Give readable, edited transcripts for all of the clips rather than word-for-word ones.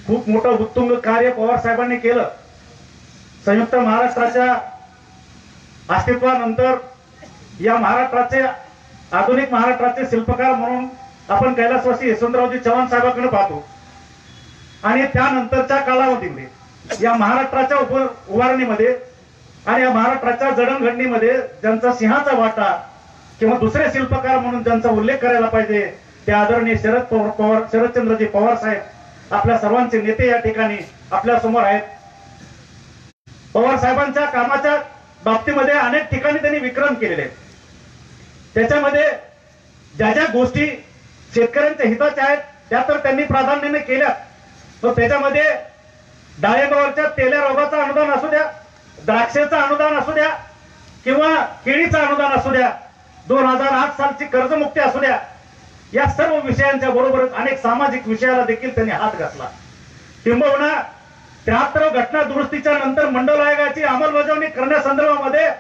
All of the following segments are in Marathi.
खूप मोठं उत्तुंग कार्य पवार साहेबांनी केलं. संयुक्त महाराष्ट्राच्या अस्तित्वानंतर या महाराष्ट्राचे आधुनिक महाराष्ट्राचे शिल्पकार म्हणून आपण कैलासवासी यशवंतरावजी चव्हाण साहेबांकडे पाहतो. आणि त्यानंतरच्या कालावधीमध्ये या महाराष्ट्राच्या उभारणीमध्ये आणि या महाराष्ट्राच्या जडणघडणीमध्ये ज्यांचा सिंहाचा वाटा किंवा दुसरे शिल्पकार म्हणून ज्यांचा उल्लेख करायला पाहिजे ते आदरणीय शरदचंद्रजी पवार साहेब आपल्या सर्वांचे नेते या ठिकाणी आपल्या समोर आहेत. पवार साहेबांच्या कामाच्या बाबतीमध्ये अनेक ठिकाणी त्यांनी विक्रम केलेले आहेत. त्याच्यामध्ये ज्या ज्या गोष्टी शेतकऱ्यांच्या हिताच्या आहेत त्या तर त्यांनी प्राधान्याने केल्या. तर त्याच्यामध्ये डाळिंबावरच्या तेल्या रोगाचं अनुदान असू द्या, द्राक्षाचं अनुदान असू द्या किंवा केळीचं अनुदान असू द्या, 2008 सालची कर्जमुक्ती असू द्या, या सर्व विषयांच्या बरोबरच अनेक सामाजिक विषयाला देखील त्यांनी हात घातला. किंबहुना 73 घटना दुरुस्तीच्या नंतर मंडल आयोगाची अंमलबजावणी करण्यासंदर्भामध्ये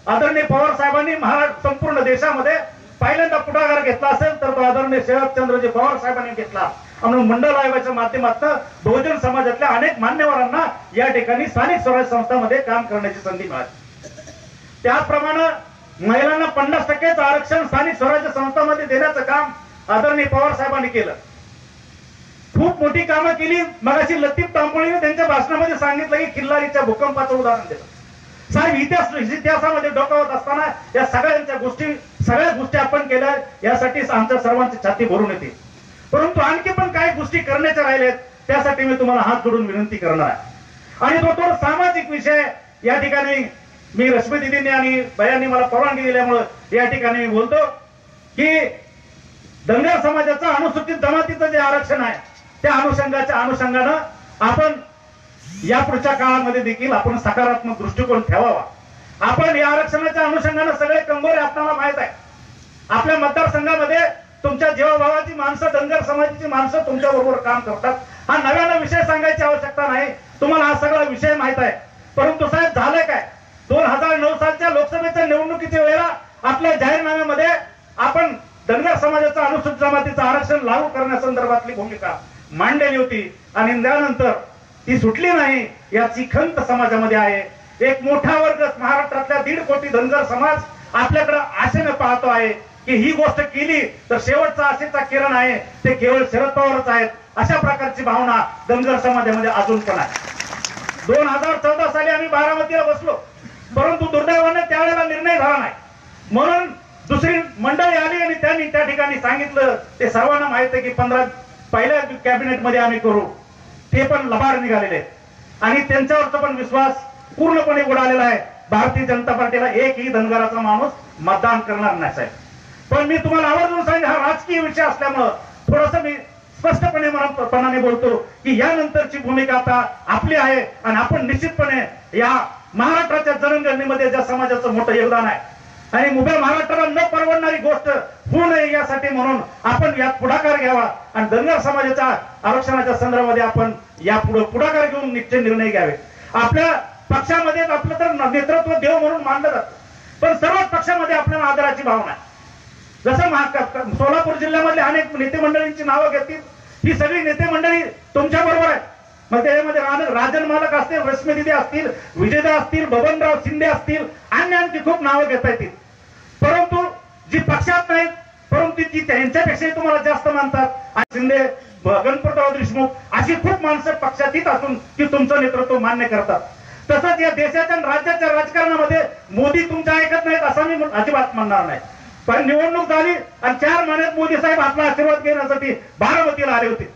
आदरणीय पवार साहेबांनी संपूर्ण देशामध्ये पहिल्यांदा पुढाकार घेतला असेल तर तो आदरणीय शरदचंद्रजी पवार साहेबांनी घेतला. म्हणून मंडल आयोगाच्या माध्यमातून बहुजन समाजातल्या अनेक मान्यवरांना या ठिकाणी स्थानिक स्वराज्य संस्थांमध्ये काम करण्याची संधी मिळाली. त्याचप्रमाणे महिलांना 50% आरक्षण स्थानिक स्वराज्य संस्थांमध्ये देण्याचं काम आदरणीय पवार साहेबांनी केलं. खूप मोठी कामं केली. मगाशी लतीफ तांबोळीने त्यांच्या भाषणामध्ये सांगितलं की खिल्लारीच्या भूकंपाचं उदाहरण दिलं. साहेब इतिहासामध्ये डोकावत असताना या सगळ्या गोष्टी आपण केल्या, यासाठी आमच्या सर्वांची छाती भरून येते. परंतु आणखी पण काही गोष्टी करण्याच्या राहिल्यात, त्यासाठी मी तुम्हाला हात जोडून विनंती करणार आहे. आणि तो थोडा सामाजिक विषय या ठिकाणी मी रश्मी दिदींनी आणि बयांनी मला परवानगी दिल्यामुळे या ठिकाणी मी बोलतो की धनगर समाजाचं अनुसूचित जमातीचं जे आरक्षण आहे त्या अनुषंगानं आपण या पुढच्या काळामध्ये देखील आपण सकारात्मक दृष्टिकोन ठेवावा. आपण या आरक्षणाच्या अनुषंगानं सगळे कंगोरे आपल्याला माहित आहे. आपल्या मतदारसंघामध्ये तुमच्या जीवाभावाची माणसं, धनगर समाजाची माणसं तुमच्या बरोबर काम करतात. हा नव्यानं विषय सांगायची आवश्यकता नाही, तुम्हाला हा सगळा विषय माहित आहे. परंतु साहेब झालंय काय, 2009 सालच्या लोकसभेच्या निवडणुकीच्या वेळेला आपल्या जाहीरनाम्यामध्ये आपण धनगर समाजाचं अनुसूचित जमातीचं आरक्षण लागू करण्यासंदर्भातली भूमिका मांडलेली होती आणि त्यानंतर ती सुटली नाही याची खंत समाजामध्ये आहे. एक मोठा वर्ग महाराष्ट्रातल्या 1.5 कोटी धनगर समाज आपल्याकडे आशेने पाहतो आहे की ही गोष्ट केली तर शेवटचा आशेचा किरण आहे ते केवळ शरद पवारच आहेत, अशा प्रकारची भावना धनगर समाजामध्ये अजून पण आहे. 2014 साली आम्ही बारामतीला बसलो, परंतु दुर्दैवाने त्यावेळेला निर्णय झाला नाही. म्हणून दुसरी मंडळी आली आणि त्यांनी त्या ठिकाणी सांगितलं, ते सर्वांना माहित आहे की 15 पहिल्या कॅबिनेटमध्ये आम्ही करू, ते पण लबाड निघालेले आहेत आणि त्यांच्यावरचा पण विश्वास पूर्णपणे उडालेला आहे. भारतीय जनता पार्टीला एकही धनगराचा माणूस मतदान करणार नाही साहेब. पण मी तुम्हाला आवर्जून सांगेन, हा राजकीय विषय असल्यामुळं थोडस मी स्पष्टपणे बोलतो की यानंतरची भूमिका आता आपली आहे आणि आपण निश्चितपणे या महाराष्ट्राच्या जडणघडणीमध्ये ज्या समाजाचं मोठं योगदान आहे आणि उभ्या महाराष्ट्राला न परवडणारी गोष्ट होऊ नये यासाठी म्हणून आपण यात पुढाकार घ्यावा आणि धनगर समाजाच्या आरक्षणाच्या संदर्भामध्ये आपण या पुढाकार घेऊन निश्चित निर्णय घ्यावे. आपल्या पक्षामध्ये आपलं तर नेतृत्व देव म्हणून मानलं जातं, पण सर्वच पक्षामध्ये आपल्याला आदराची भावना आहे. जसं सोलापूर जिल्ह्यामधले अनेक नेते मंडळींची नावं घेतील, ही सगळी नेते मंडळी तुमच्या बरोबर आहे. मग त्यामध्ये राजन मालक असतील, रश्मी दिदी असतील, विजयदा असतील, बबनराव शिंदे असतील, आणखी खूप नावं घेता येतील. परंतु जी पक्षात नाहीत परंतु ती त्यांच्यापेक्षाही तुम्हाला जास्त मानतात. शिंदे, गणपतराव देशमुख अशी खूप माणसं पक्षातीत असून ती तुमचं नेतृत्व मान्य करतात. तसंच या देशाच्या राज्याच्या राजकारणामध्ये मोदी तुमच्या ऐकत नाहीत असं मी अजिबात म्हणणार नाही. पण निवडणूक झाली आणि 4 महिन्यात मोदी साहेब आपला आशीर्वाद घेण्यासाठी बारामतीला आले होते.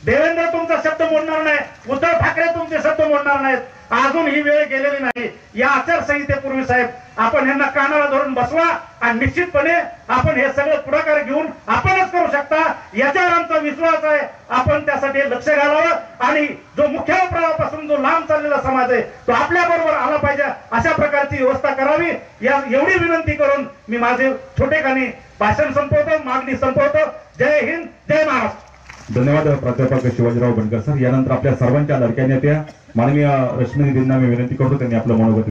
देवेंद्र तुमचा शब्द मोडणार नाही, उद्धव ठाकरे तुमचे शब्द मोडणार नाहीत. अजून ही वेळ गेलेली नाही. या आचारसंहितेपूर्वी साहेब आपण यांना कानाला धरून बसवा आणि निश्चितपणे आपण हे सगळं पुढाकार घेऊन आपणच करू शकता याच्यावर आमचा विश्वास आहे. आपण त्यासाठी लक्ष घालावं आणि जो मुख्य प्रवाहापासून जो लांब चाललेला समाज आहे तो आपल्या बरोबर आला पाहिजे, अशा प्रकारची व्यवस्था करावी. या एवढी विनंती करून मी माझे छोटेखानी भाषण संपवतो, मागणी संपवतो. जय हिंद, जय महाराष्ट्र. धन्यवाद प्राध्यापक शिवाजीराव बनकर सर. यानंतर आपल्या सर्वांच्या लाडक्या नेत्या माननीय रश्मी दिदींना मी विनंती करतो त्यांनी आपलं मनोगत